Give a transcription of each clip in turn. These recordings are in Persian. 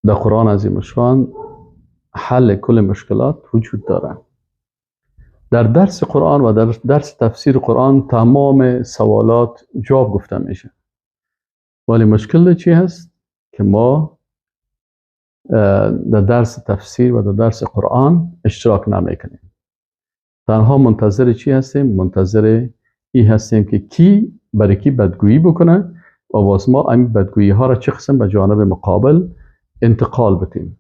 در قرآن عظیم الشان حل کل مشکلات وجود داره. در درس قرآن و در درس تفسیر قرآن تمام سوالات جواب گفته میشه، ولی مشکل چی هست که ما در درس تفسیر و در درس قرآن اشتراک نمیکنیم. تنها منتظر چی هستیم؟ منتظر این هستیم که کی برای کی بدگویی بکنه و باز ما این بدگویی ها را چه قسم به جانب مقابل انتقال بدیم.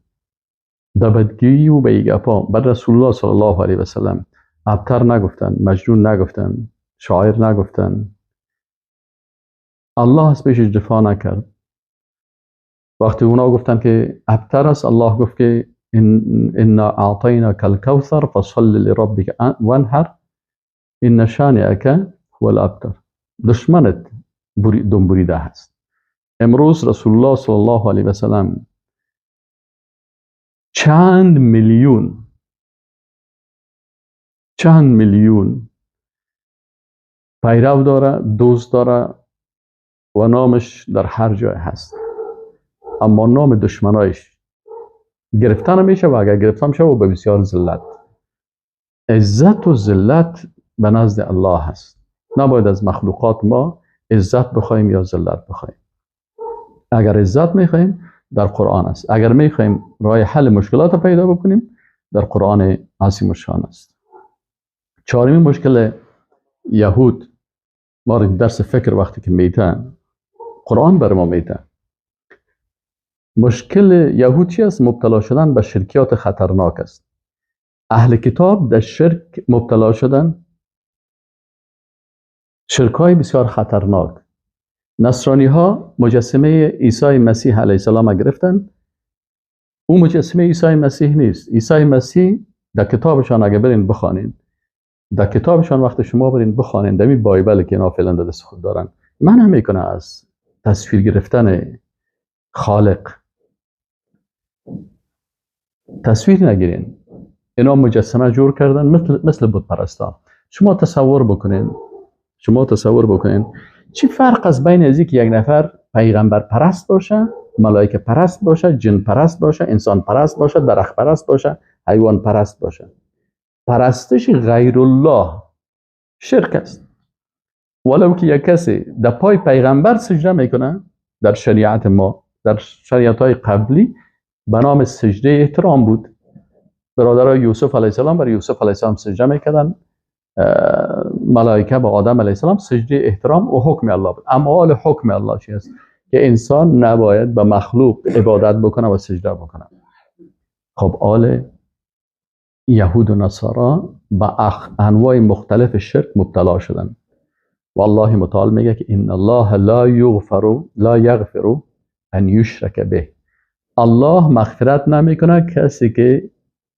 در بدگویی و به این گپا بر رسول الله صلی الله علیه و سلم ابتر نگفتن، مجنون نگفتن، شاعر نگفتن. الله از پیشش دفاع نکرد. وقتی اونا گفتن که ابتر است، الله گفت که انا اعطیناک الکوثر فصل لربک وانحر ان شانئک هو الابتر. دشمنت دم بریده هست. امروز رسول الله صلی الله علیه و سلم چند میلیون پیرو داره، دوست داره و نامش در هر جای هست، اما نام دشمنایش گرفته نمیشه و اگر گرفته میشه و به بسیار ذلت. عزت و ذلت به نزد الله هست. نباید از مخلوقات ما عزت بخوایم یا ذلت بخوایم. اگر عزت میخوایم در قرآن است، اگر میخوایم راه حل مشکلات پیدا بکنیم در قرآن عظیم الشان است. چهارمین مشکل یهود ما را درس فکر وقتی که میتن قرآن بر ما میتن. مشکل یهود چی است؟ مبتلا شدن به شرکیات خطرناک است. اهل کتاب در شرک مبتلا شدن، شرکای بسیار خطرناک. نصرانی ها مجسمه عیسی مسیح علیه السلام گرفتن. اون مجسمه عیسی مسیح نیست. عیسی مسیح در کتابشان اگه برین بخوانید، در کتابشان وقت شما برین بخوانید، در این بایبل که اینا فعلا در دست خود دارن، من میکنه از تصویر گرفتن خالق. تصویر نگیرین. اینا مجسمه جور کردن مثل بت پرستا. شما تصور بکنین چی فرق از بین از که یک نفر پیغمبر پرست باشه، ملائکه پرست باشه، جن پرست باشه، انسان پرست باشه، درخت پرست باشه، حیوان پرست باشه؟ پرستش غیر الله شرک است. ولو که یک کسی در پای پیغمبر سجده میکنه، در شریعت ما، در شریعت های قبلی به نام سجده احترام بود. برادرای یوسف علیه السلام برای یوسف علیه السلام سجده میکردن، ملائکه با آدم علیه السلام سجده احترام و حکم الله بود. اما حال حکم الله چی است؟ که انسان نباید به مخلوق عبادت بکنه و سجده بکنه. خب آل یهود و نصارا با انواع مختلف شرک مبتلا شدن. والله متعال میگه که ان الله لا یغفر ان یشرک به. الله مغفرت نمیکنه کسی که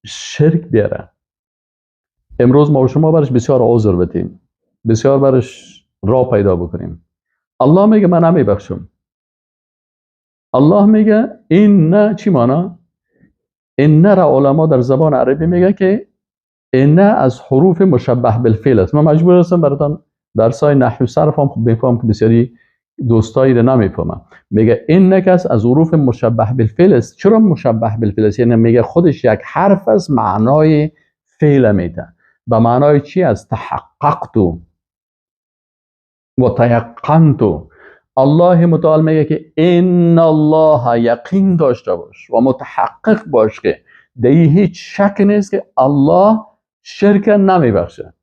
شرک بیاره. امروز ما و شما برش بسیار عذر بدیم، بسیار برش راه پیدا بکنیم. الله میگه من نمیبخشم. الله میگه این نه چی مانا؟ این نه را علما در زبان عربی میگه که این نه از حروف مشبه بالفعل است. من مجبور هستم براتون درسای نحو صرف هم بفهم که بسیاری دوستایی رو نمیفهمم. میگه این نکس از حروف مشبه بالفعل است. چرا مشبه بالفعل است؟ یعنی میگه خودش یک حرف از معنای فعل میده. به معنای چی است؟ تحققت و تیقنت. الله متعال میگه که ان الله یقین داشته باش و متحقق باش که در هیچ شک نیست که الله شرک نمیبخشه.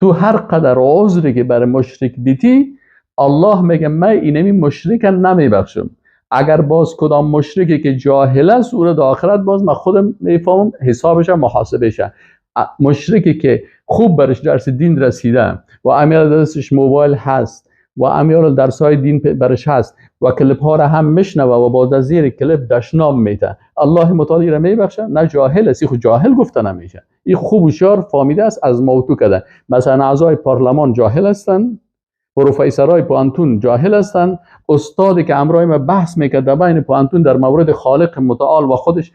تو هر قدر عذری که برای مشرک بیتی، الله میگه من اینمی مشرک نمیبخشم. اگر باز کدام مشرکی که جاهل است او رو در آخرت باز من خودم میفهمم حسابش محاسبه شه. مشرکی که خوب برش درس دین رسیده و امیال دستش موبایل هست و امیال درسای دین برش هست و کلیپ ها را هم میشنوه و با زیر کلیپ دشنام میته، الله متعال را میبخشه؟ نه، جاهل است. خود جاهل گفته نمیشه. این خوب هوشیار فهمیده است، از موتو کرده. مثلا اعضای پارلمان جاهل هستن، پروفسورای پوانتون جاهل هستن، استادی که امروز ما بحث میکرد بین پوانتون در مورد خالق متعال و خودش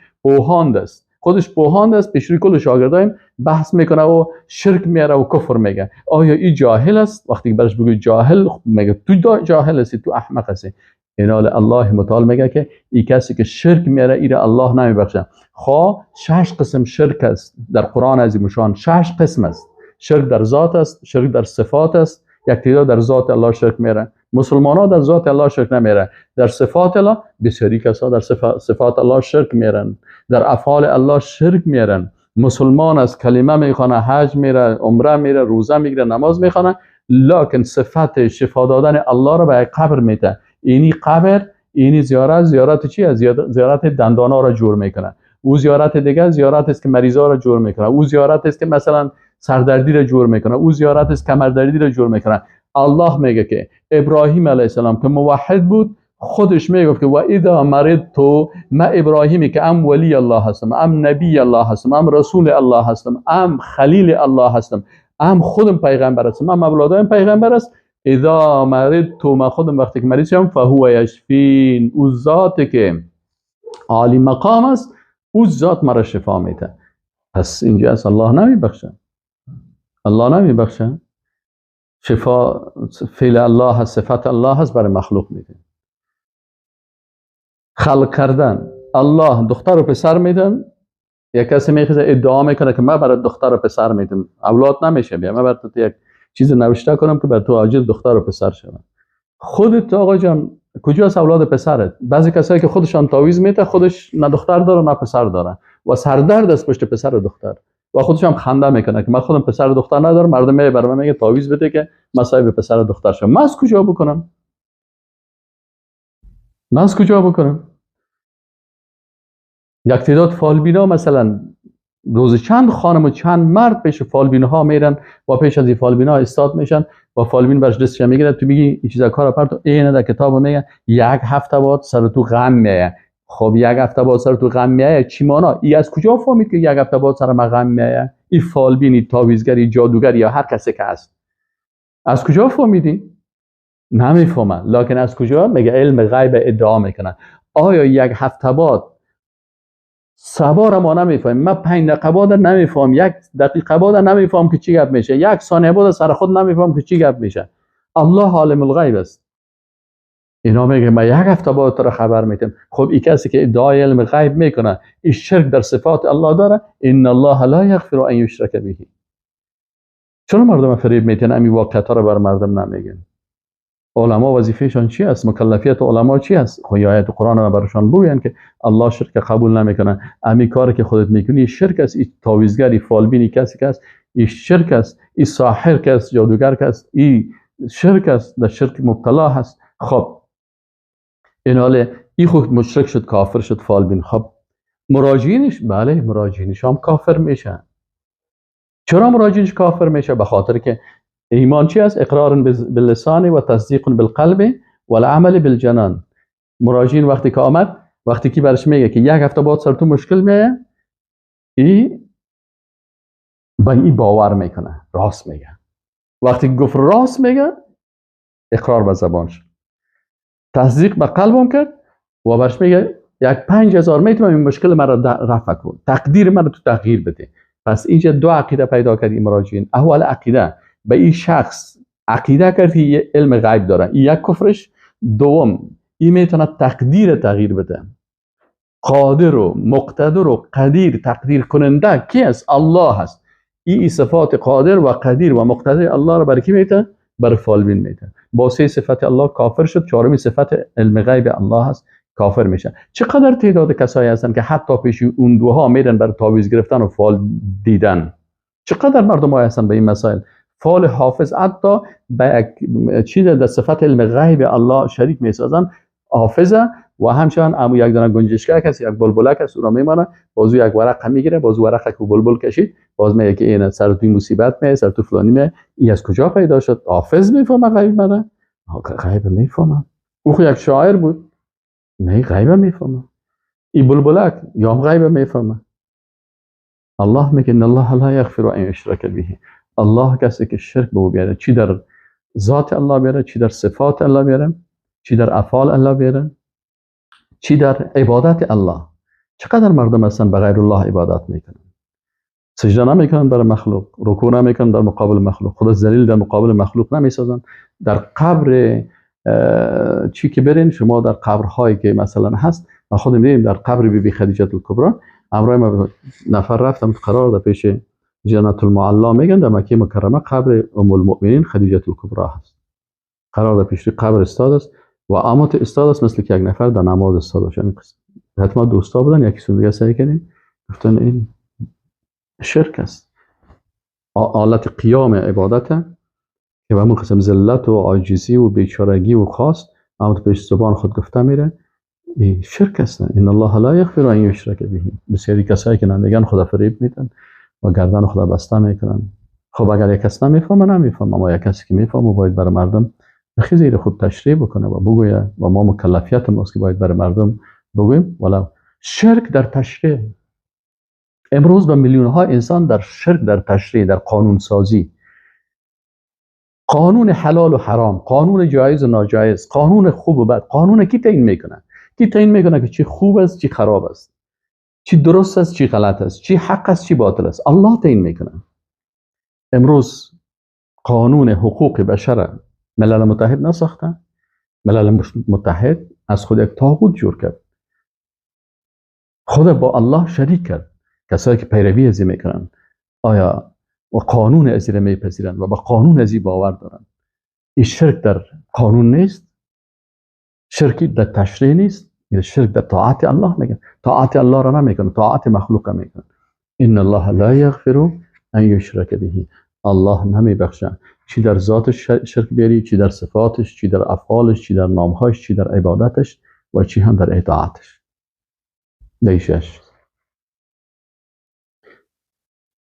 پوهاند است، پیشروی کل شاگردایم بحث میکنه و شرک میاره و کفر میگه. آیا این جاهل است؟ وقتی برش بگوی جاهل میگه تو جاهل هستی، تو احمق هستی. اینال الله متعال میگه که این کسی که شرک میاره ایره الله نمیبخشه. خواه 6 قسم شرک است در قرآن عظیم شان. 6 قسم است. شرک در ذات است، شرک در صفات است. یک تعداد در ذات الله شرک میره. مسلمان ها در ذات الله شرک نمیره. در صفات الله بسیاری کسا در صفات الله شرک میرن. در افعال الله شرک میرن. مسلمان از کلمه میخونه، حج میره، عمره میره، روزه میگیره، نماز میخونه، لکن صفت شفا دادن الله را به قبر میته. اینی قبر، اینی زیارت چی است؟ زیارت دندانا را جور میکنه. او زیارت دیگه زیارت است که مریضا را جور میکنه. او زیارت است که مثلا سردردی را جور میکنه. او زیارت است کمردردی را جور میکنه. الله میگه که ابراهیم علیه السلام که موحد بود، خودش میگفت که و اذا مرضت، ما ابراهیمی که ام ولی الله هستم، ام نبی الله هستم، ام رسول الله هستم، ام خلیل الله هستم، ام خودم پیغمبر هستم، ام اولادم پیغمبر است. اذا مرضت، ما خودم وقتی که مریض شدم، فهو یشفین، او ذاتی که عالی مقام است، او ذات مرا شفا میده. پس اینجا است الله نمیبخشه. الله نمیبخشه. شفا فعل الله هست، صفت الله هست، برای مخلوق میده. خلق کردن، الله دختر و پسر میدن. یک کسی میخواد ادعا میکنه که من برای دختر و پسر میدم، اولاد نمیشه. بیا من برای تو یک چیز نوشته کنم که برای تو عاجل دختر و پسر شون. خودت آقا جان کجاست اولاد پسرت؟ بعضی کسایی که خودشان تعویض میده، خودش نه دختر داره نه پسر داره و سردرد است پشت پسر و دختر و خودش هم خنده میکنه که من خودم پسر و دختر ندارم. مردم برای من میگه تعویض بده که من صاحب پسر و دختر شم. من از کجا بکنم؟ من از کجا بکنم؟ یک تعداد فالبینا مثلا روز چند خانم و چند مرد پیش فالبین ها میرن و پیش از این فالبین ها استاد میشن و فالبین برش دستش میگیره. تو میگی این چیزا کار پرت، این در کتاب میگه یک هفته بعد سر تو غم میایه. خب یک هفته بعد سر تو غم میایه چی مانا؟ ای از کجا فهمید که یک هفته بعد سر ما غم میایه؟ این فالبین، این تعویضگر، جادوگر یا هر کسی که هست، از کجا فهمیدی؟ نمیفهمه. لکن از کجا؟ میگه علم غیب ادعا میکنه. آیا یک هفته بعد سبا ما نمیفهم؟ من 5 دقیقه بعد نمیفهم، 1 دقیقه بعد نمیفهم که چی گپ میشه، 1 ثانیه بعد سر خود نمیفهم که چی گپ میشه. الله عالم الغیب است. اینا میگه من 1 هفته بعد تو را خبر میدم. خب این کسی که ادعای علم غیب میکنه، این شرک در صفات الله داره. ان الله لا یغفر ان یشرک به. چرا مردم فریب میتن همین واقعیت ها رو بر مردم نمیگن؟ علما وظیفهشان چی است؟ مکلفیت علما چی است؟ خب آیات قرآن رو براشان بگوین که الله شرک قبول نمیکنه. همین کاری که خودت میکنی شرک است. این تعویضگری فالبینی کسی که است، این شرک است. این ساحر که است، جادوگر که است، این شرک است، در شرک مبتلا هست. خب این حاله این خود مشرک شد، کافر شد فالبین. خب مراجعینش، بله مراجعینش هم کافر میشن. چرا مراجعینش کافر میشه؟ به خاطر که ایمان چی است؟ اقرار باللسان و تصدیق بالقلب و العمل بالجنان. مراجعین وقتی که آمد، وقتی که برش میگه که 1 هفته بعد سر تو مشکل میایه، این به این باور میکنه، راست میگه. وقتی گفت راست میگه، اقرار به زبان شد، تصدیق به قلبم کرد و برش میگه 5000 میتونم این مشکل مرا رفع کن، تقدیر مرا تو تغییر بده. پس اینجا 2 عقیده پیدا کردی مراجعین. اول عقیده به این شخص عقیده کرد که علم غیب داره، این یک کفرش. دوم این میتونه تقدیر تغییر بده. قادر و مقتدر و قدیر، تقدیر کننده کی است؟ الله هست. این صفات قادر و قدیر و مقتدر الله رو برای کی میته؟ برای فالبین میته. با 3 صفت الله کافر شد. 4می صفت علم غیب الله هست، کافر میشه. چقدر تعداد کسایی هستن که حتی پیش اون دوها میرن برای تعویض گرفتن و فال دیدن؟ چقدر مردم هستن به این مسائل؟ فال حافظ حتی به چیز در صفت علم غیب الله شریک میسازن. حافظه و همچنان امو یک دانه گنجشکک هست، یک بلبلک هست، او را میمانه، بازو یک ورق میگیره، بازو ورق که بلبل کشید، باز میگه که این سر توی مصیبت میه، سر تو فلانی میه. این از کجا پیدا شد؟ حافظ میفهمه غیب مده؟ غیب میفهمه. او یک شاعر بود، نه غیب میفهمه. این بلبلک یا غیب میفهمه. الله میگه ان الله لا یغفر ان یشرک به. الله کسی که شرک به او بیاره، چی در ذات الله بیاره، چی در صفات الله بیاره، چی در افعال الله بیاره، چی در عبادت الله. چقدر مردم هستن به غیر الله عبادت میکنن، سجده نمیکنن برای مخلوق، رکوع نمیکنن در مقابل مخلوق، خدا ذلیل در مقابل مخلوق نمیسازن، در قبر چی که برین شما در قبرهایی که مثلا هست، ما خودم دیدیم در قبر بی بی خدیجه الکبری امروز ما نفر رفتم قرار در پیش جنت المعلا میگن در مکه مکرمه قبر ام المؤمنین خدیجه الکبری هست، قرار در پیش قبر استاد است و امات استاد است، مثل که یک نفر در نماز استاد باشه. این قسم حتما دوستا بودن، یکی سون سعی کردیم گفتن این شرک است، آلت قیام عبادت که به همون قسم ذلت و عاجزی و بیچارگی و خواست اما پیش زبان خود گفته میره این شرک است. ان الله لا یغفر ان یشرک به. بسیاری کسایی که نمیگن خدا فریب میدن و گردن خدا بسته میکنن. خب اگر یک کس نمیفهمه نمیفهمه، اما یک کسی که میفهمه باید برای مردم خیلی خوب تشریح بکنه و بگویه و ما مکلفیت ماست که باید برای مردم بگویم. ولو شرک در تشریح، امروز به میلیون ها انسان در شرک در تشریح، در قانون سازی، قانون حلال و حرام، قانون جایز و ناجایز، قانون خوب و بد، قانون کی تعیین میکنه؟ کی تعیین میکنه که چی خوب است چی خراب است، چی درست است چی غلط است، چی حق است چی باطل است؟ الله تعیین میکنه. امروز قانون حقوق بشر ملل متحد نساخته، ملل متحد از خود یک طاغوت جور کرد، خود با الله شریک کرد. کسایی که پیروی از این میکنن آیا و قانون از این میپذیرند و با قانون از این باور دارند؟ این شرک در قانون نیست، شرک در تشریع نیست، این شرک در طاعت الله میگن. طاعت الله را نمیکنه، طاعت مخلوق میکنه. ان الله لا یغفر ان یشرک به. الله نمیبخشه چی در ذاتش شرک بیاری، چی در صفاتش، چی در افعالش، چی در نامهاش، چی در عبادتش و چی هم در اطاعتش. دیشش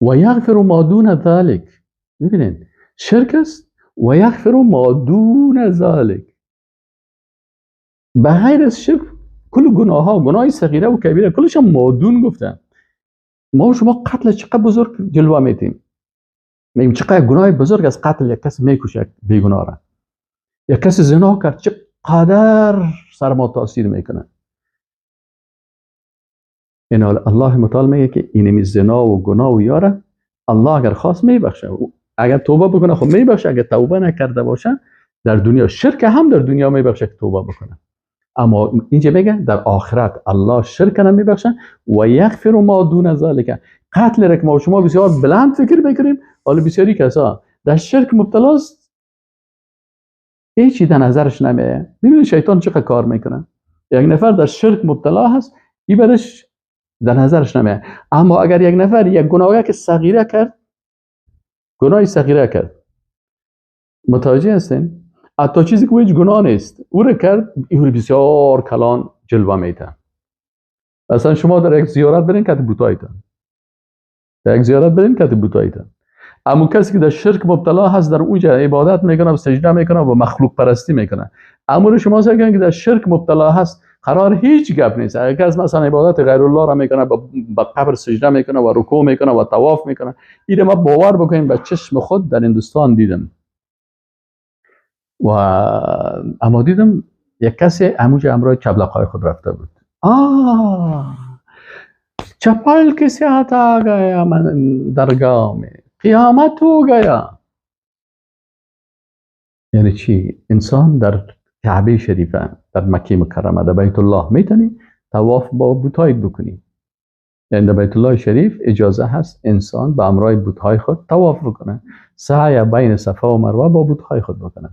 و یغفر ما دون ذلك. ببینید شرک است و یغفر ما دون ذلك، به غیر از شرک کل گناه ها، گناه صغیره و کبیره کلش هم مادون گفتن. ما و شما قتل چقدر بزرگ جلوه میتیم، میگیم چقدر گناه بزرگ از قتل یک کس میکشه، یک بیگناه را. یک کس زنا کرد چقدر سر ما تاثیر میکنه. این الله متعال میگه که اینمی زنا و گناه و یاره الله اگر خواست میبخشه، اگر توبه بکنه خب میبخشه، اگر توبه نکرده باشه در دنیا، شرک هم در دنیا میبخشه که توبه بکنه. اما اینجا میگه در آخرت الله شرک نمیبخشه و یغفر ما دون ذلک. قتل را که ما شما بسیار بلند فکر میکنیم، حالا بسیاری کسا در شرک مبتلا است، هیچی در نظرش نمیاد. ببینید شیطان چقدر کار میکنه. یک نفر در شرک مبتلا هست، این برش در نظرش نمیاد. اما اگر یک نفر یک گناه که صغیره کرد، گناه صغیره کرد، متوجه هستین؟ حتی چیزی که هیچ گناه نیست او رو کرد، این بسیار کلان جلوه میده. مثلا شما در یک زیارت برین که بوتایتان، در یک زیارت برین که بوتایتان. اما کسی که در شرک مبتلا هست در اونجا عبادت میکنه و سجده میکنه و مخلوق پرستی میکنه. اما شما سعی که در شرک مبتلا هست قرار هیچ گپ نیست. اگر کس مثلا عبادت غیر الله را میکنه، با قبر سجده میکنه و رکوع میکنه و طواف میکنه، این ما باور بکنیم به چشم خود در هندوستان دیدم. و اما دیدم یک کسی اموجه امرای چبلقای خود رفته بود. چپل کسی آتا گیا من درگاه میں قیامت ہو گیا. یعنی چی؟ انسان در کعبه شریفه، در مکه مکرمه، در بیت الله میتونی طواف با بت‌های بکنی. یعنی در بیت الله شریف اجازه هست انسان با امرای بت‌های خود طواف بکنه، سعی بین صفا و مروه با بت‌های خود بکنه.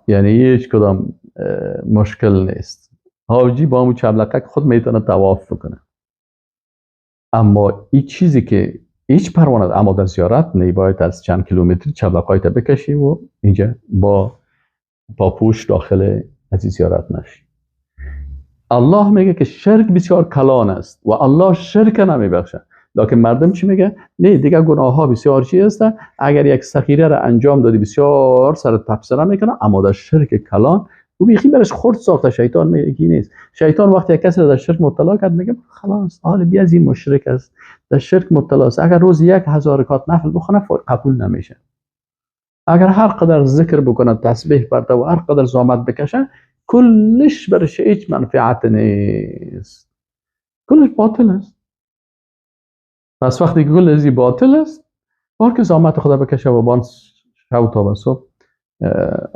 یعنی هیچ کدام مشکل نیست. حاجی با همون چبلقه خود میتونه طواف بکنه. اما این چیزی که هیچ پروانه، اما در زیارت باید از چند کیلومتر چبلقای تا بکشی و اینجا با پاپوش داخل از زیارت نشی. الله میگه که شرک بسیار کلان است و الله شرک نمیبخشه. لکن مردم چی میگه؟ نه دیگه گناه ها بسیار چی است، اگر یک صغیره را انجام دادی بسیار سر تبصره میکنه، اما در شرک کلان او بیخی برش خرد ساخته. شیطان میگه نیست. شیطان وقتی یک کسی در شرک مبتلا کرد میگه خلاص حال بیا از این مشرک است، در شرک مبتلا است. اگر روز 1000 رکعت نفل بخونه قبول نمیشه. اگر هر قدر ذکر بکنه، تسبیح برده و هر قدر زحمت بکشه، کلش برش هیچ منفعت نیست، کلش باطل است. پس وقتی که کل ازی باطل است، بار که زحمت خدا بکشه و بان شب تا به صبح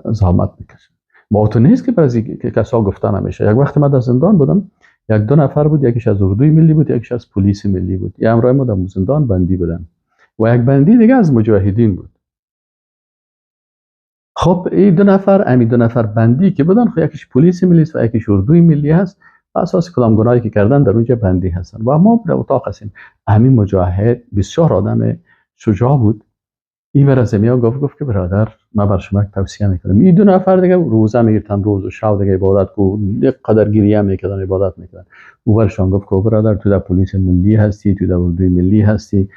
زحمت بکشه. با تو نیست که بعضی کسا گفتن نمیشه. یک وقت من در زندان بودم، یک دو نفر بود، یکیش از اردوی ملی بود، یکیش از پلیس ملی بود. یه همراه ما در زندان بندی بودن و یک بندی دیگه از مجاهدین بود. خب این دو نفر بندی که بودن، خب یکیش پلیس ملی است و یکیش اردوی ملی هست. اساس کدام گناهی که کردن در اونجا بندی هستن و ما در اتاق هستیم. همین مجاهد بسیار آدم شجاع بود. این ور از میاد گفت که برادر من بر شما توصیه میکنم. این دو نفر دیگه روزه میگیرن، روز و شب دیگه عبادت کو، یک قدر گریه میکردن، عبادت میکردن. او برشان گفت که برادر تو در پلیس ملی هستی، تو در اردوی ملی هستی،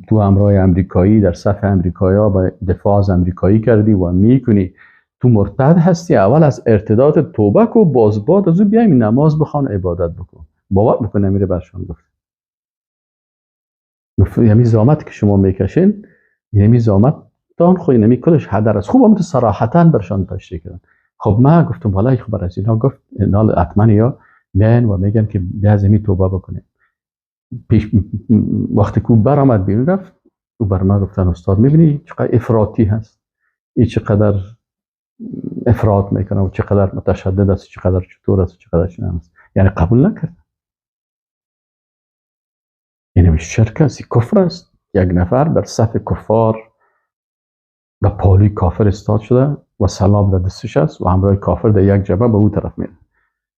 تو همراه امریکایی در صف امریکایی‌ها با دفاع از امریکایی کردی و میکنی، تو مرتد هستی. اول از ارتداد توبه کو، باز بعد از اون بیای نماز بخوان، عبادت بکن. باور بکنه میره برشان گفت یعنی زحمت که شما میکشین، یعنی زحمت تان خو نمی کلش هدر است. خوب هم تو صراحتا برشان تشریح کردن. خب من گفتم بالای خبر از اینا گفت اینا حتما یا میان و میگن که بیا زمین توبه بکنه. پیش وقتی که برآمد بیرون رفت، او بر من گفتن استاد میبینی چقدر افراطی هست، این چقدر افراط میکنه و چقدر متشدد است، چقدر چطور است، چقدر چنان است. یعنی قبول نکرد. یعنی شرک است، کفر است. یک نفر در صف کفار و پالوی کافر استاد شده و سلام در دستش است و همراه کافر در یک جبهه به اون طرف میره.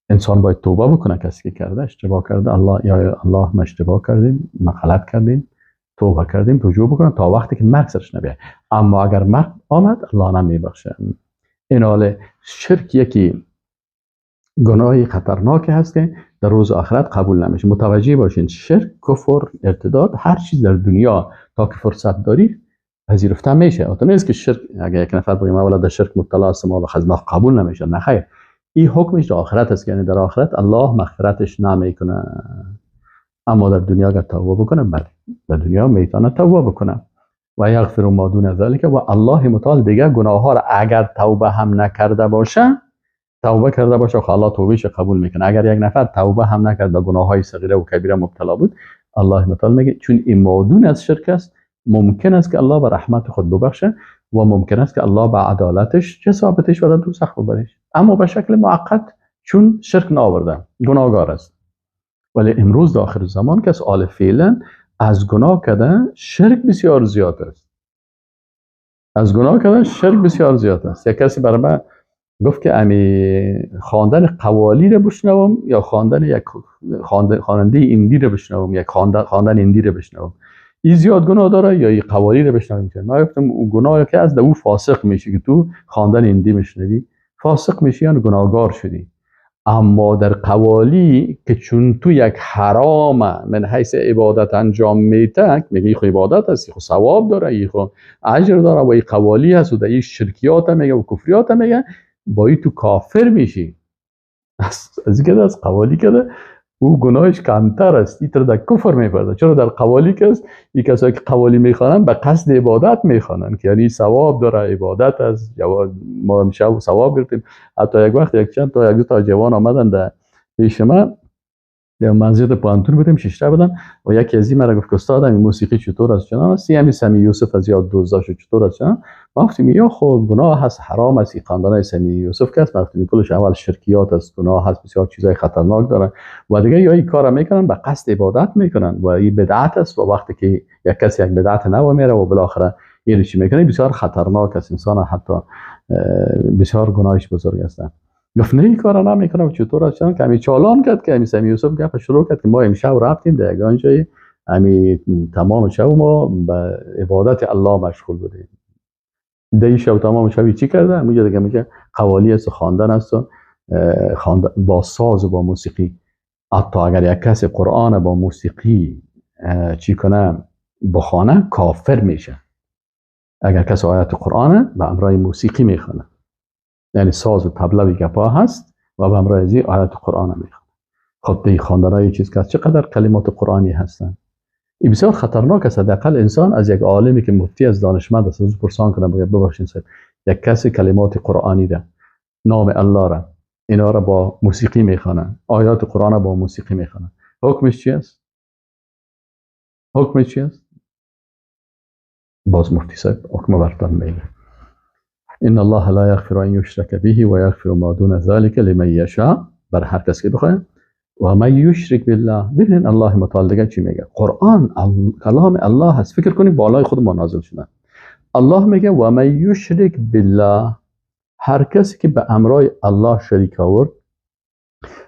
انسان باید توبه بکنه. کسی که کرده اشتباه کرده، الله یا الله ما اشتباه کردیم، ما غلط کردیم، توبه کردیم، رجوع بکنن تا وقتی که مرگ سرش نبیه. اما اگر مرگ آمد الله نمیبخشه. این حاله شرک یکی گناهی خطرناک هست که در روز آخرت قبول نمیشه. متوجه باشین شرک، کفر، ارتداد، هر چیز در دنیا تا که فرصت داری پذیرفته میشه. تو نیست که شرک اگر یک نفر بگه ما در شرک مبتلا است ما خدمت قبول نمیشه. نه خیر، این حکمش در آخرت است. یعنی در آخرت الله مغفرتش نمیکنه. اما در دنیا اگر توبه بکنه، بله در دنیا میتونه توبه بکنه. و یغفر ما دون ذلك، و الله متعال دیگه گناه ها را اگر توبه هم نکرده باشه، توبه کرده باشه خب الله توبهش قبول میکنه. اگر یک نفر توبه هم نکرد و گناه های صغیره و کبیره مبتلا بود، الله متعال میگه چون این مادون از شرک است، ممکن است که الله به رحمت خود ببخشه و ممکن است که الله به عدالتش جسابتش و در دوزخ ببرش. اما به شکل موقت، چون شرک نآورده گناهگار است. ولی امروز در آخر زمان که سوال فعلا از گناه کردن شرک بسیار زیاد است. از گناه کردن شرک بسیار زیاد است. یک کسی برای من گفت که امی خواندن قوالی رو بشنوم یا خواندن یک خواننده ایندی رو بشنوم، یک خواندن ایندی رو بشنوم، این زیاد گناه داره یا این قوالی رو بشنوم؟ من گفتم اون گناه که از او فاسق میشه که تو خواندن ایندی میشنوی، فاسق میشی یا گناهگار شدی. اما در قوالی که چون تو یک حرام من حیث عبادت انجام میده، میگه خو عبادت است، خو ثواب داره، خو اجر داره، و این قوالی هست و در این شرکیات میگه و کفریات میگه، با این تو کافر میشی. از اینکه از قوالی کده او گناهش کمتر است، این در کفر میپرده. چرا در قوالی که است، این کسایی که قوالی میخوانن به قصد عبادت میخوانن که یعنی ثواب داره، عبادت است، ما میشه ثواب گرفتیم. حتی یک وقت یک چند تا یک دو تا جوان آمدن در پیش من، در مسجد پانتون بودیم، شیشته بودن و یکی از این مرا گفت که استاد این موسیقی چطور است چنان است، همین سمی یوسف از یاد دوزداشو چطور است چنان. ما گفتیم یا خب گناه هست، حرام است، این خواندن سمی یوسف که است. ما گفتیم کلش اول شرکیات است، گناه هست، بسیار چیزای خطرناک داره و دیگه یا این کارا میکنن به قصد عبادت میکنن و این بدعت است. و وقتی که یک کسی یک بدعت نو میره و بالاخره این چی میکنه، بسیار خطرناک است. انسان حتی بسیار گناهش بزرگ است. گفت نه این کارا نمیکنم. چطور است که همین چالان کرد که همین سمی یوسف گپ شروع کرد که ما امشب رفتیم در یک جای، همین تمام شب ما به عبادت الله مشغول بودیم. در شب تمام شب چی کرده؟ همونجا دیگه میگه قوالی است، خواندن است، با ساز و با موسیقی. حتی اگر یک کسی قرآن با موسیقی چی کنه بخونه، کافر میشه. اگر کسی آیت قرآن به امرای موسیقی میخونه، یعنی ساز و طبله و گپا هست و به همراه از آیات قرآن میخواد. خب دی خواندنای چیز که چقدر کلمات قرآنی هستن. این بسیار خطرناک است. حداقل انسان از یک عالمی که مفتی از دانشمند است از پرسان کنه، باید ببخشید صاحب یک کسی کلمات قرآنی را، نام الله را، اینا را با موسیقی میخوانن، آیات قرآن با موسیقی میخوانن، حکمش چی است؟ حکمش چی است؟ باز مفتی صاحب حکم برتان میگه. ان الله لا یغفر ان یشرک به و یغفر ما دون ذلك لمن یشاء، بر هر کسی که بخواد. و من یشرک بالله، ببینید الله متعال دیگه چی میگه. قرآن کلام الله هست، فکر کنید بالای خود ما نازل شده. الله میگه و من یشرک بالله، هر کسی که به امرای الله شریک آورد،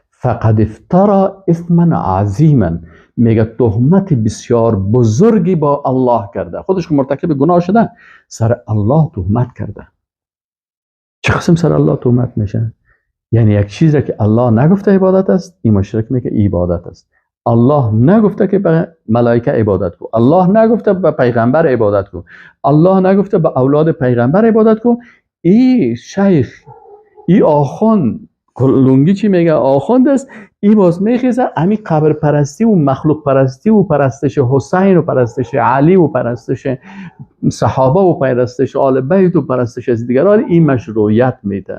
فقد افترى اثما عظیما، میگه تهمت بسیار بزرگی با الله کرده. خودش مرتکب گناه شده، سر الله تهمت کرده. چه قسم سر الله تهمت میشه؟ یعنی یک چیزی که الله نگفته عبادت است، این مشرک میگه عبادت است. الله نگفته که به ملائکه عبادت کو، الله نگفته به پیغمبر عبادت کو، الله نگفته به اولاد پیغمبر عبادت کو. این شیخ، این آخوند لونگی چی میگه؟ آخوند است. این باز میخیزه امی قبر پرستی و مخلوق پرستی و پرستش حسین و پرستش علی و پرستش صحابه و پرستش آل بیت و پرستش از دیگران، این مشروعیت میده.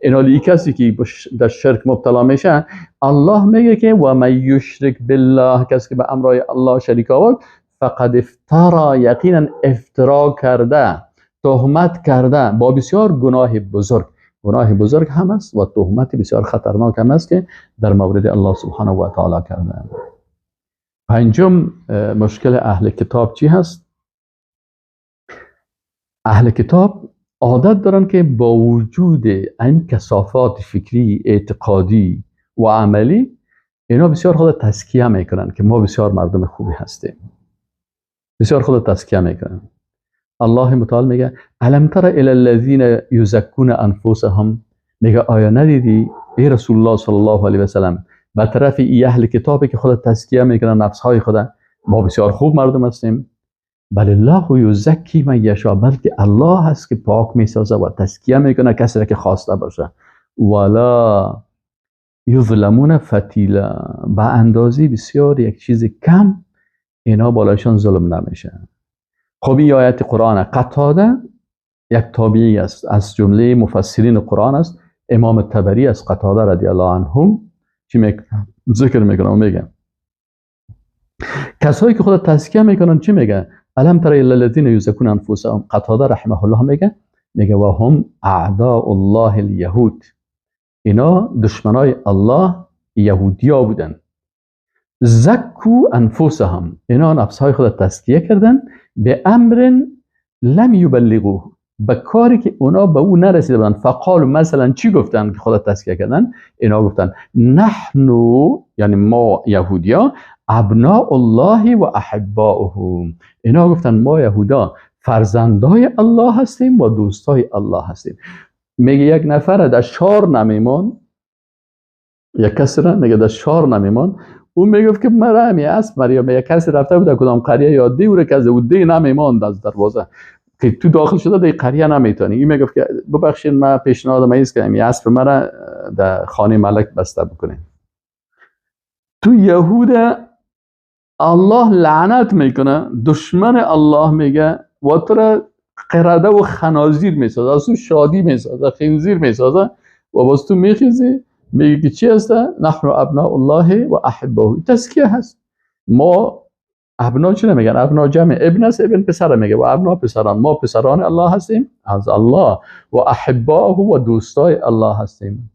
این کسی که در شرک مبتلا میشه، الله میگه که و من یشرک بالله، کسی که به امرای الله شریک آورد، فقد افترا، یقینا افترا کرده، تهمت کرده با بسیار گناه بزرگ. گناه بزرگ هم است و تهمت بسیار خطرناک هم است که در مورد الله سبحانه و تعالی کرده. پنجم مشکل اهل کتاب چی هست؟ اهل کتاب عادت دارن که با وجود این کثافات فکری، اعتقادی و عملی، اینا بسیار خود تزکیه میکنن که ما بسیار مردم خوبی هستیم. بسیار خود تزکیه میکنن. الله متعال میگه الم تر الی الذین یزکون انفسهم، میگه آیا ندیدی ای رسول الله صلی الله علیه و سلم به طرف ای اهل کتابی که خود تزکیه میکنن نفس های خود، ما بسیار خوب مردم هستیم. بل الله یزکی من یشاء، بلکه الله هست که پاک میسازه و تزکیه میکنه کسی را که خواسته باشه. ولا یظلمون فتیلا، به اندازی بسیار یک چیز کم اینا بالایشان ظلم نمیشه. خب این آیت قرآن. قتاده یک تابعی است، از جمله مفسرین قرآن است. امام طبری از قتاده رضی الله عنهم چی ذکر میکنه و میگه کسایی که خود تزکیه میکنن چی میگه؟ الم تر الی الذین یزکون انفسهم. قتاده رحمه الله میگه و هم اعداء الله الیهود، اینا دشمنای الله یهودیا بودن. زکو انفسهم، اینا نفسهای خود تزکیه کردن. به امر لم یبلغوه، به کاری که اونا به او نرسیده بودن. فقال، مثلا چی گفتن که خود تزکیه کردن؟ اینا گفتن نحنو، یعنی ما یهودیا، ابناء الله و احباؤه. اینا گفتن ما یهودا فرزندای الله هستیم و دوستای الله هستیم. میگه یک نفر در شار نمیمان، یک کسی را میگه در شار نمیمان، اون میگفت که مرا همی اسب مریم، یک کسی رفته بود کدام قریه یا دی و کسی و دی نمیمان از دروازه که تو داخل شده دی قریه نمیتونی. این میگفت که ببخشید من پیشنهاد میست که همی اسب مرا در خانه ملک بسته بکنه. تو یهود الله لعنت میکنه، دشمن الله میگه و تو را قرده و خنازیر میسازه، از تو شادی میسازه، خنزیر میسازه و باز تو میخیزی میگه که چی هسته؟ نحن ابناء الله و احباؤه. تزکیه هست. ما ابنا چی نمیگن؟ ابنا جمع ابن است، ابن پسر میگه و ابنا پسران. ما پسران الله هستیم از الله و احباؤه و دوستای الله هستیم.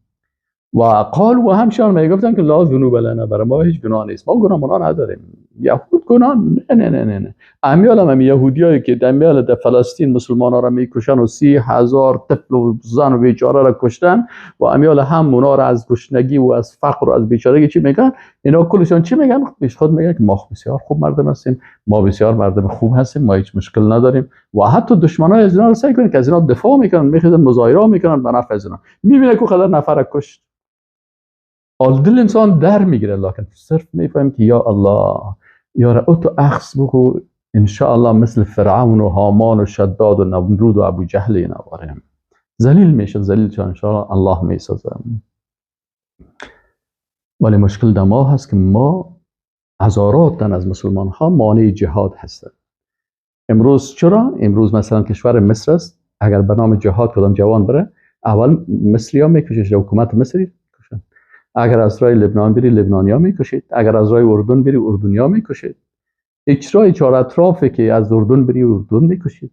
و قال و همشان میگفتن که لا ذنوب لنا، برای ما هیچ گناه نیست، ما گناه نداریم. یهود گناه نه. امیال هم یهودیایی که دمیال در فلسطین مسلمان ها را میکشن و 30,000 طفل و زن و بیچاره را کشتن و امیال هم اونا را از گشنگی و از فقر و از بیچارگی چی میگن؟ اینا کلشان چی میگن؟ پیش خود میگن که ما بسیار خوب مردم هستیم، ما بسیار مردم خوب هستیم، ما هیچ مشکل نداریم. و حتی دشمنای از اینا رو سعی کنن که از اینا دفاع میکنن، میخیزن مظاهره میکنن به نفع از اینا. میبینه که خدا نفر کشت، دل انسان در میگیره، لکن صرف میفهم که یا الله، یا تو اخذ بکو ان شاء الله مثل فرعون و هامان و شداد و نمرود و ابو جهل اینا باریم ذلیل میشه، ذلیل چون ان شاء الله میسازه. ولی مشکل در ما هست که ما هزارات تن از مسلمان ها مانع جهاد هستند. امروز چرا؟ امروز مثلا کشور مصر است، اگر به نام جهاد کدام جوان بره، اول مصری ها میکشش، حکومت مصری کشن. اگر از راه لبنان بری، لبنانیا میکشید. اگر از راه اردن بری، اردنیا میکشید. اجرای چهار اطرافه که از اردن بری، اردن میکشید.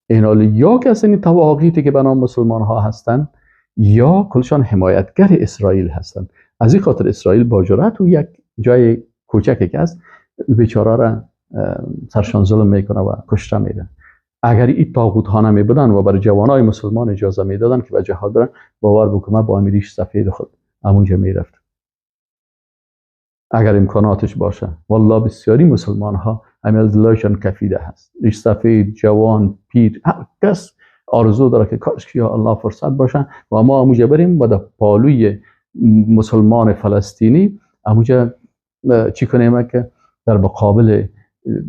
اینا یا کسانی تواقیتی که به نام مسلمان ها هستن یا کلشان حمایتگر اسرائیل هستن. از این خاطر اسرائیل با جرأت و یک جای کوچکی که است بیچاره را سرشان ظلم میکنه و کشته میده. اگر این طاغوت ها نمی بودن و برای جوانای مسلمان اجازه میدادن که به جهاد برن، باور بکنم با امیریش سفید خود همونجا میرفت اگر امکاناتش باشه. والله بسیاری مسلمان ها دلشان کفیده هست، ریش سفید، جوان، پیر، هر کس آرزو داره که کاش یا الله فرصت باشه و ما همونجا بریم و در پالوی مسلمان فلسطینی همونجا چی کنیم که در مقابل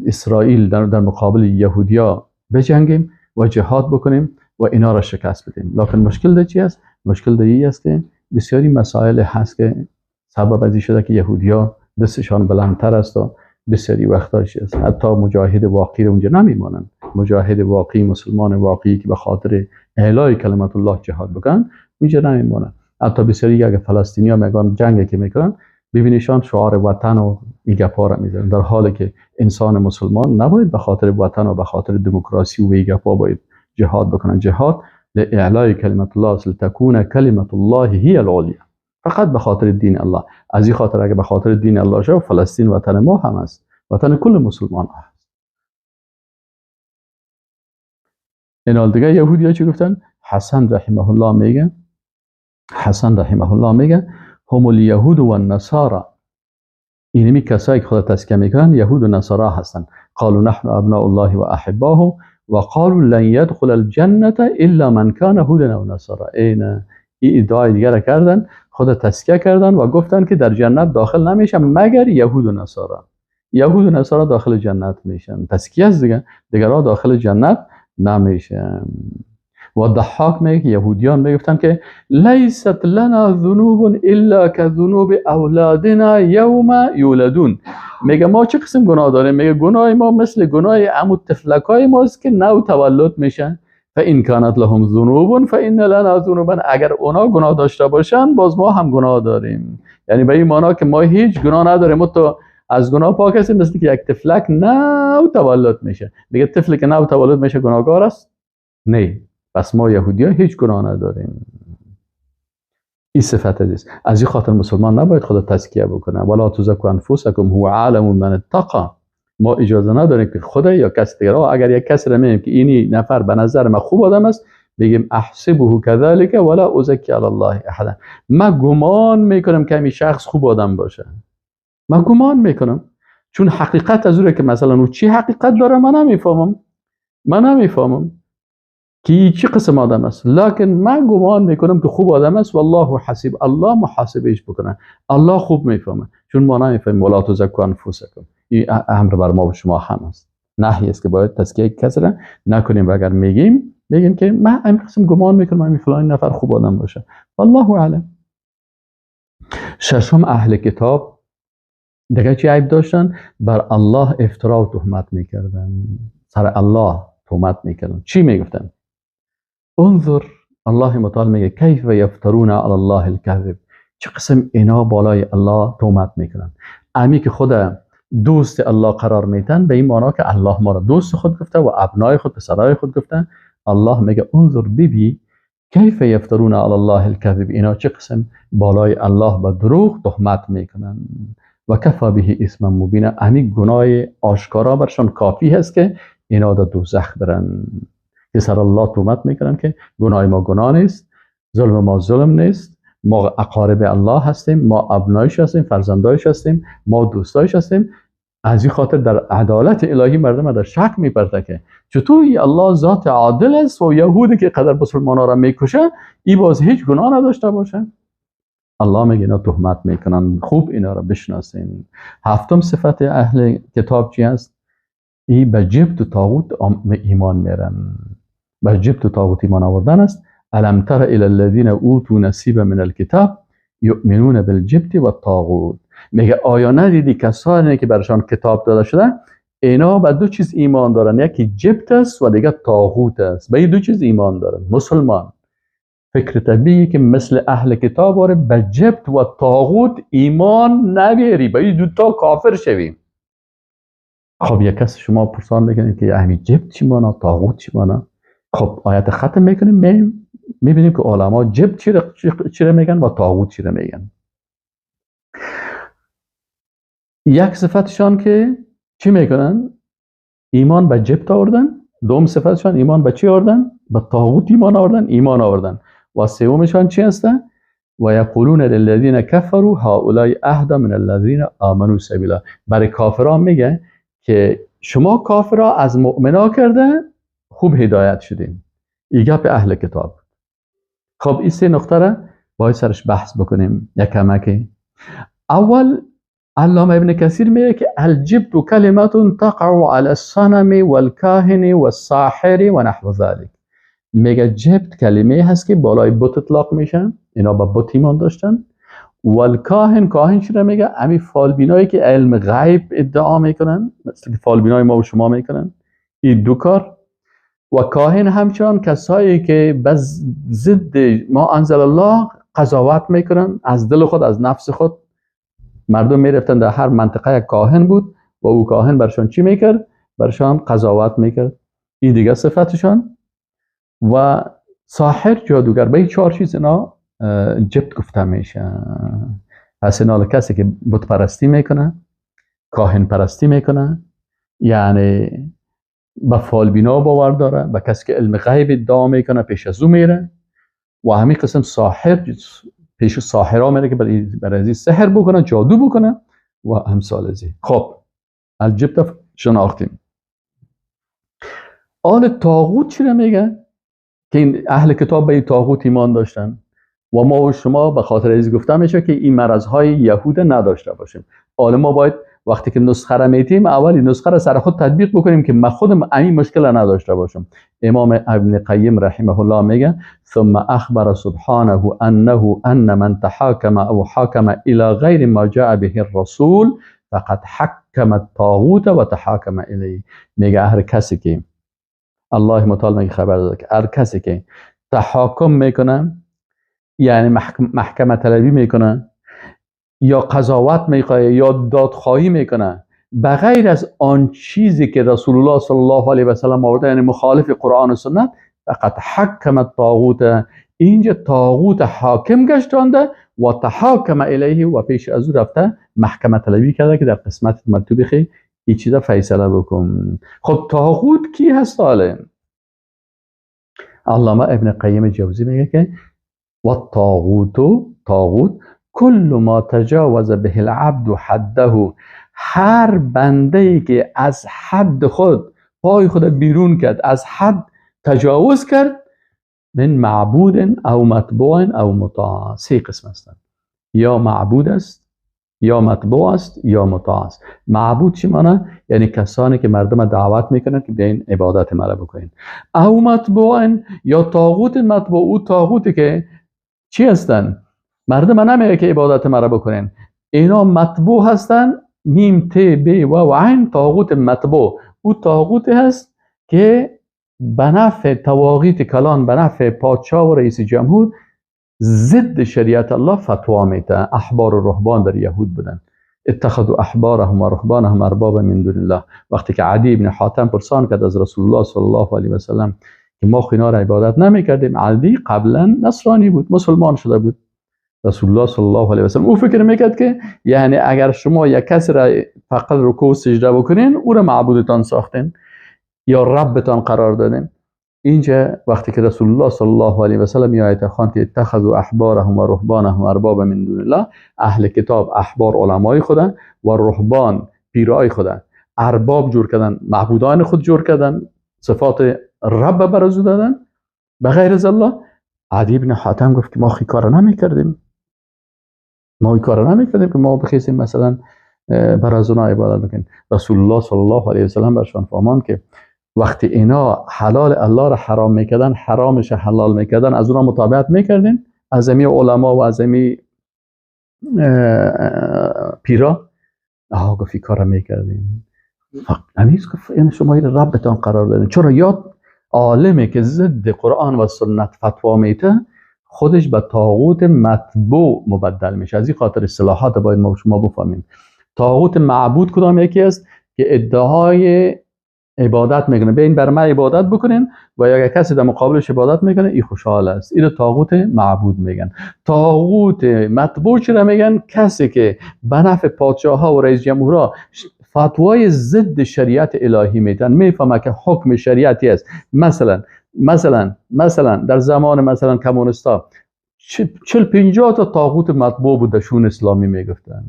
اسرائیل، در مقابل یهودیا بجنگیم و جهاد بکنیم و اینا را شکست بدیم. لکن مشکل ده چی است؟ مشکل ده ای است که بسیاری مسائل هست که سبب از این شده که یهودیا دستشان بلندتر است و بسیاری وقتا چی است، حتی مجاهد واقعی اونجا نمیمانند. مجاهد واقعی، مسلمان واقعی که به خاطر اعلای کلمت الله جهاد بکنن اونجا نمیمانند. حتی بسیاری اگه فلسطینیا میگن جنگی که میکنن ببینیشان شعار وطن و این گپا را میزنن، در حالی که انسان مسلمان نباید به خاطر وطن و به خاطر دموکراسی و این گپا باید جهاد بکنن. جهاد لاعلای کلمت الله است، لتكون کلمت الله هی العلیا، فقط به خاطر دین الله. از این خاطر اگه به خاطر دین الله شد، فلسطین وطن ما هم است، وطن کل مسلمان هست. این دیگه یهودی‌ها چی گفتن؟ حسن رحمه الله میگه هم الیهود و النصارى، اینمی کسایی که خود تزکیه میکنن یهود و نصارا هستن. قالوا نحن ابناء الله و احباه و قالوا لن يدخل الجنه الا من كان هودا و نصارا. این ادعای دیگر را کردن، خود تزکیه کردن و گفتن که در جنت داخل نمیشن مگر یهود و نصارا. یهود و نصارا داخل جنت میشن، تزکیه از دیگرها داخل جنت نمیشن. و ضحاک میگه که یهودیان میگفتن که لیست لنا ذنوب الا كذنوب اولادنا یوم یولدون. میگه ما چه قسم گناه داریم؟ میگه گناه ما مثل گناه عمو طفلکای ماست که نو تولد میشن. فان كانت لهم ذنوب فان لنا ذنوبا، اگر اونا گناه داشته باشن باز ما هم گناه داریم. یعنی به این معنی که ما هیچ گناه نداریم، ما تو از گناه پاک هستیم، مثل که یک طفلک نو تولد میشه. میگه طفلی که نو تولد میشه گناهکار است؟ نه. پس ما یهودی‌ها هیچ گناه نداریم. این صفت است. از این خاطر مسلمان نباید خود تزکیه بکنه. ولا تزکوا انفسکم هو اعلم من اتقى. ما اجازه نداریم که خود یا کس دیگر، اگر یک کس را میگیم که اینی نفر به نظر من خوب آدم است، بگیم احسبه كذلك ولا ازکی علی الله احدا. من گمان میکنم که این شخص خوب آدم باشه. من گمان میکنم، چون حقیقت از اون که مثلا او چی حقیقت داره من نمیفهمم که چی قسم آدم است، لکن من گمان میکنم که خوب آدم است. والله حسیب، الله محاسبهش بکنه، الله خوب میفهمه، چون ما نمیفهمیم. ولا تزکوا انفسکم، این امر بر ما و شما هم است، نهی است که باید تزکیه کسی را نکنیم. و اگر میگیم که من این قسم گمان میکنم این فلان نفر خوب آدم باشه، والله اعلم. ششم، اهل کتاب دیگه چی عیب داشتن؟ بر الله افترا و تهمت میکردن، سر الله تهمت میکردن. چی میگفتن؟ انظر، الله متعال میگه کیف یفترون علی الله الکذب، چه قسم اینا بالای الله تهمت میکنن. امی که خود دوست الله قرار میتن، به این معنی که الله ما را دوست خود گفته و ابنای خود، پسرای خود گفته. الله میگه انظر ببین کیف یفترون علی الله الکذب، اینا چه قسم بالای الله به دروغ تهمت میکنن. و کفا به اسم مبین، امی گناه آشکارا برشان کافی هست که اینا در دوزخ برن. که سر الله تهمت میکنن که گناه ما گناه نیست، ظلم ما ظلم نیست، ما اقارب الله هستیم، ما ابنایش هستیم، فرزندایش هستیم، ما دوستایش هستیم. از این خاطر در عدالت الهی مردم در شک میپرده که چطور الله ذات عادل است و یهودی که قدر مسلمانا را میکشه ای باز هیچ گناه نداشته باشه. الله میگه اینا تهمت میکنن، خوب اینا را بشناسین. هفتم صفت اهل کتاب چی است؟ ای به جبت و طاغوت ایمان میرن. به جبت و طاغوت ایمان آوردن است. الم تر الی الذین اوتوا نصیبا من الکتاب یؤمنون بالجبت و الطاغوت. میگه آیا ندیدی کسانی که برشان کتاب داده شده اینا به دو چیز ایمان دارن، یکی جبت است و دیگه طاغوت است. به این دو چیز ایمان دارن. مسلمان فکر طبیعی که مثل اهل کتاب واره به جبت و طاغوت ایمان نبیری، به این دوتا کافر شویم. خب یک کس شما پرسان بکنید که اهمی جبت چی مانا، طاغوت چی مانا؟ خب آیت ختم میکنیم، میبینیم که علما جبت چی را میگن و طاغوت چی را میگن. یک صفتشان که چی میکنن؟ ایمان به جبت آوردن. دوم صفتشان ایمان به چی آوردن؟ به طاغوت ایمان آوردن. و سومشان چی هستن؟ و یقولون للذین کفروا هؤلاء اهدی من الذین آمنوا سبیلا. برای کافران میگه که شما کافرها از مؤمنا کرده خوب هدایت شدین. این گپ اهل کتاب. خب این سه نقطه را باید سرش بحث بکنیم یک کمکی. اول علامه ابن کثیر میگه که الجبت کلمات تقع علی الصنم والکاهن والساحر و نحو ذلك. میگه جبت کلمه هست که بالای بت اطلاق میشن، اینا با بت ایمان داشتن. والکاهن چی را میگه؟ امی فالبینایی که علم غیب ادعا میکنن، مثل فالبینای ما و شما میکنن. این دو کار. و کاهن همچنان کسایی که بس ضد ما انزل الله قضاوت میکنن، از دل خود، از نفس خود. مردم میرفتن در هر منطقه یک کاهن بود و او کاهن برشان چی میکرد؟ برشان قضاوت میکرد. این دیگه صفتشان. و ساحر، جادوگر، به این چهار چیز اینا جبت گفته میشه. پس اینا کسی که بت پرستی میکنه، کاهن پرستی میکنه، یعنی به فالبینا باور داره، به کسی که علم غیب ادعا میکنه پیش از او میره. و همین قسم ساحر پیش ساحرها میره که برای ازی سحر بکنه، جادو بکنه و امثال ازی. خب الجبت شناختیم. آل طاغوت چی رو میگه؟ که این اهل کتاب به این طاغوت ایمان داشتن و ما و شما به خاطر ازی گفته میشه که این مرضهای یهود نداشته باشیم. حالا ما باید وقتی که نسخه را میتیم اول نسخه را سر خود تطبیق بکنیم که من خودم این مشکل را نداشته باشم. امام ابن قیم رحمه الله میگه ثم اخبر سبحانه ان من تحاكم او حاكم الى غیر ما جاء به الرسول فقد حكم الطاغوت و تحاكم الیه. میگه هر کسی که الله متعال میگه خبر داده که هر کسی که تحاکم میکنه، یعنی محکمه طلبی میکنه یا قضاوت میکنه یا دادخواهی میکنه بغیر از آن چیزی که رسول الله صلی الله علیه و سلم آورده، یعنی مخالف قرآن و سنت، فقط حکم الطاغوت، اینجا طاغوت حاکم گشتانده و تحاکم الیه و پیش از او رفته محکمه طلبی کرده که در قسمت مکتوبی خیلی این چیزا فیصله بکن. خب طاغوت کی هست؟ علامه ابن قیم جوزی میگه که و طاغوت کل ما تجاوز به العبد حده، هر بنده ای که از حد خود پای خود بیرون کرد، از حد تجاوز کرد، من معبود او متبوع او مطاع. سه قسم هستند: یا معبود است، یا متبوع است، یا مطاع است. معبود چی معنی؟ یعنی کسانی که مردم دعوت میکنن که بیاین عبادت مرا بکنین. او متبوع، یا طاغوت متبوع، او طاغوتی که چی هستن؟ مردم نمیگه که عبادت مرا بکنین، اینا متبوع هستن. میم ت ب و عین طاغوت متبوع، او طاغوتی هست که به نفع طواغیت کلان، به نفع پادشاه و رئیس جمهور ضد شریعت الله فتوا میده. احبار و رهبان در یهود بودن، اتخذوا احبارهم و رهبانهم اربابا من دون الله. وقتی که عدی بن حاتم پرسان کرد از رسول الله صلی الله علیه و سلم که ما اینا را عبادت نمیکردیم، عدی قبلا نصرانی بود، مسلمان شده بود. رسول الله صلی الله علیه و سلم او فکر میکرد که یعنی اگر شما یک کس را فقط رکوع و سجده بکنین، او را معبودتان ساختین یا ربتان قرار دادین. اینجا وقتی که رسول الله صلی الله علیه و سلم آیت خواند که اتخذوا احبارهم و رهبانهم اربابا من دون الله، اهل کتاب احبار علمای خودن و رهبان پیرای خودن ارباب جور کردن، معبودان خود جور کردن، صفات رب برازو دادن بغیر از الله. عدی بن حاتم گفت که ما خی کار نمیکردیم، که ما بخیسیم مثلا بر از اونا عبادت بکنیم. رسول الله صلی الله علیه و سلم برشان فرمان که وقتی اینا حلال الله را حرام میکردن، حرامش حلال میکردن، از اونا مطابقت میکردین، از امی علما و از امی پیرا گفتی کار میکردین. امیز گفت این شما این ربتان قرار دادین. چرا؟ یاد عالمی که ضد قرآن و سنت فتوا میته خودش به طاغوت متبوع مبدل میشه. از این خاطر اصطلاحات باید ما شما بفهمیم. طاغوت معبود کدام یکی است که ادعای عبادت میکنه، بیاین بر من عبادت بکنین، و اگر کسی در مقابلش عبادت میکنه این خوشحال است. این طاغوت معبود میگن. طاغوت مطبوع چرا میگن؟ کسی که به نفع پادشاه ها و رئیس جمهورها فتوای ضد شریعت الهی میدن، میفهمه که حکم شریعتی است. مثلا در زمان مثلا کمونیستا 40-50 تا طاغوت مطبوع بود شون اسلامی میگفتن.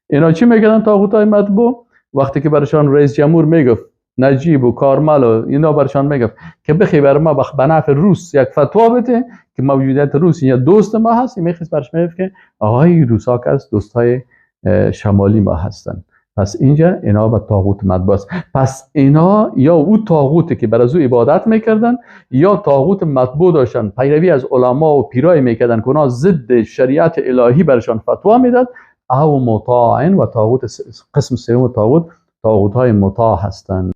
اینا چی میگن طاغوت های مطبوع؟ وقتی که برشان رئیس جمهور میگفت، نجیب و کارمل و اینا برشان میگفت که بخی بر ما به نفع روس یک فتوا بده که موجودیت روس یا دوست ما هست، میخواست برش میگفت که آقای روسا که از دوستای شمالی ما هستن. پس اینجا اینا به طاغوت مطبوع است. پس اینا یا او طاغوتی که بر از او عبادت میکردن، یا طاغوت مطبوع داشتن، پیروی از علما و پیرای میکردن که اونا ضد شریعت الهی برشان فتوا میداد، او مطاعن. و طاغوت قسم سوم طاغوت های مطاع هستند.